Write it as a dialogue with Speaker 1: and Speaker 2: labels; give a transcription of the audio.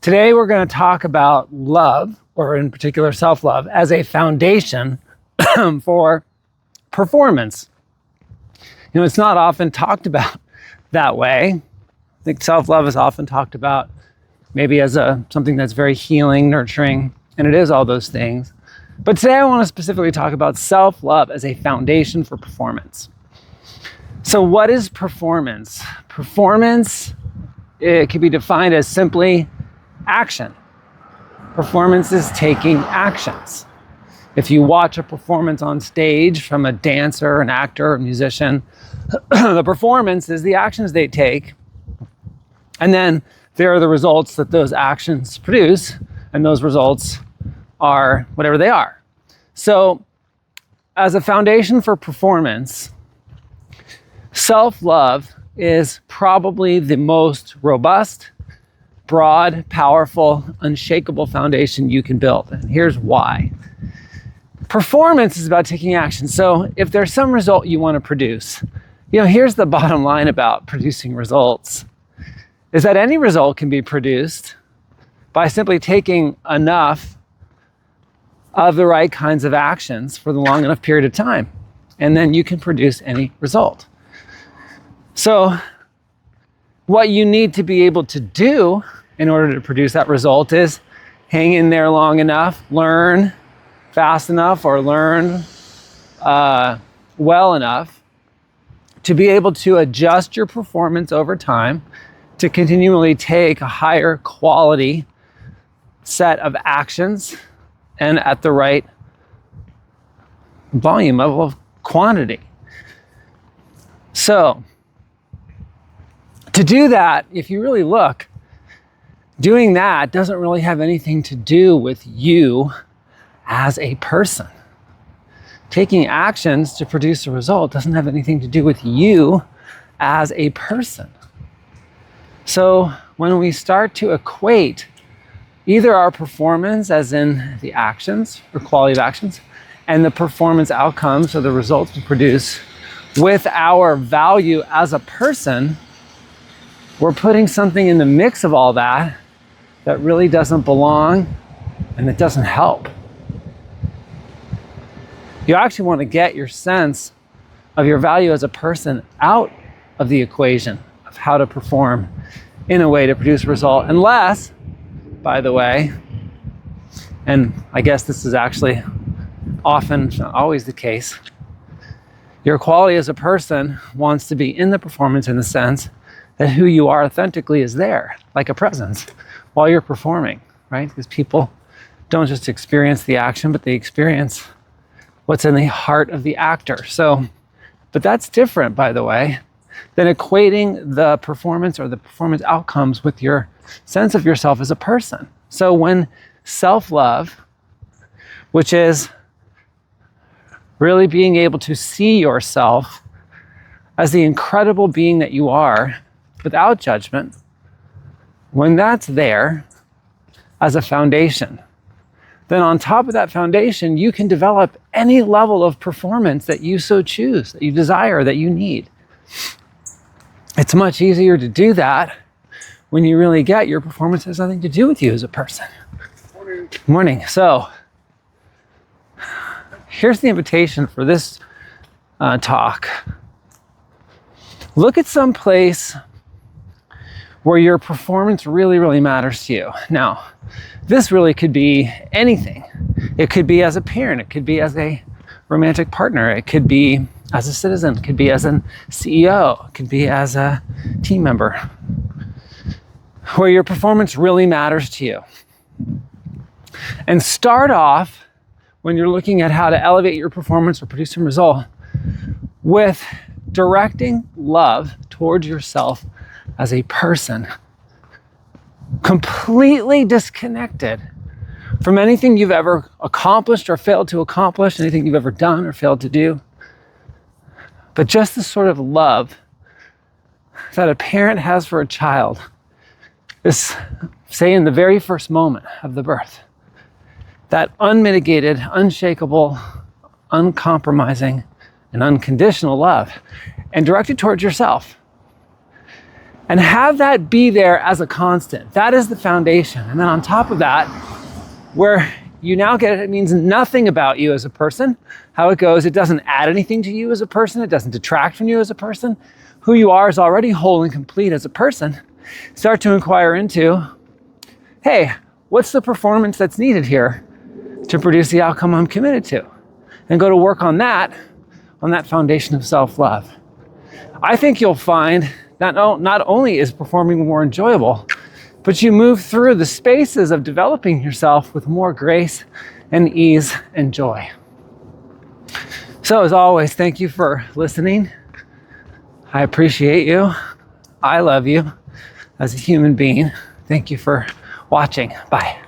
Speaker 1: Today we're going to talk about love, or in particular self-love, as a foundation for performance. You know, it's not often talked about that way. I think self-love is often talked about maybe as something that's very healing, nurturing, and it is all those things. But today I want to specifically talk about self-love as a foundation for performance. So what is performance? Performance, it can be defined as simply action. Performance is taking actions. If you watch a performance on stage from a dancer, an actor, a musician, the performance is the actions they take. And then there are the results that those actions produce, and those results are whatever they are. So as a foundation for performance, self-love is probably the most robust, broad, powerful, unshakable foundation you can build. And here's why. Performance is about taking action. So if there's some result you want to produce, here's the bottom line about producing results, is that any result can be produced by simply taking enough of the right kinds of actions for the long enough period of time. And then you can produce any result. So what you need to be able to do in order to produce that result is hang in there long enough, learn fast enough, or learn well enough to be able to adjust your performance over time to continually take a higher quality set of actions and at the right volume of quantity. So to do that, if you really look, doing that doesn't really have anything to do with you as a person. Taking actions to produce a result doesn't have anything to do with you as a person. So when we start to equate either our performance, as in the actions or quality of actions, and the performance outcomes or the results we produce with our value as a person, we're putting something in the mix of all that that really doesn't belong and that doesn't help. You actually want to get your sense of your value as a person out of the equation of how to perform in a way to produce a result, unless, by the way, and I guess this is actually often, not always the case, your quality as a person wants to be in the performance in the sense that who you are authentically is there, like a presence, while you're performing, right? Because people don't just experience the action, but they experience what's in the heart of the actor. But that's different, by the way, than equating the performance or the performance outcomes with your sense of yourself as a person. So when self-love, which is really being able to see yourself as the incredible being that you are, without judgment, when that's there as a foundation, then on top of that foundation, you can develop any level of performance that you so choose, that you desire, that you need. It's much easier to do that when you really get your performance has nothing to do with you as a person. Morning. Morning. So here's the invitation for this talk. Look at some place where your performance really, really matters to you. Now, this really could be anything. It could be as a parent, it could be as a romantic partner, it could be as a citizen, it could be as a CEO, it could be as a team member, where your performance really matters to you. And start off, when you're looking at how to elevate your performance or produce some result, with directing love towards yourself as a person, completely disconnected from anything you've ever accomplished or failed to accomplish, anything you've ever done or failed to do, but just the sort of love that a parent has for a child is, say, in the very first moment of the birth. That unmitigated, unshakable, uncompromising, and unconditional love, and directed towards yourself. And have that be there as a constant. That is the foundation. And then on top of that, where you now get it means nothing about you as a person, how it goes, it doesn't add anything to you as a person, it doesn't detract from you as a person. Who you are is already whole and complete as a person. Start to inquire into, hey, what's the performance that's needed here to produce the outcome I'm committed to? And go to work on that foundation of self-love. I think you'll find that not only is performing more enjoyable, but you move through the spaces of developing yourself with more grace and ease and joy. So as always, thank you for listening. I appreciate you. I love you as a human being. Thank you for watching. Bye.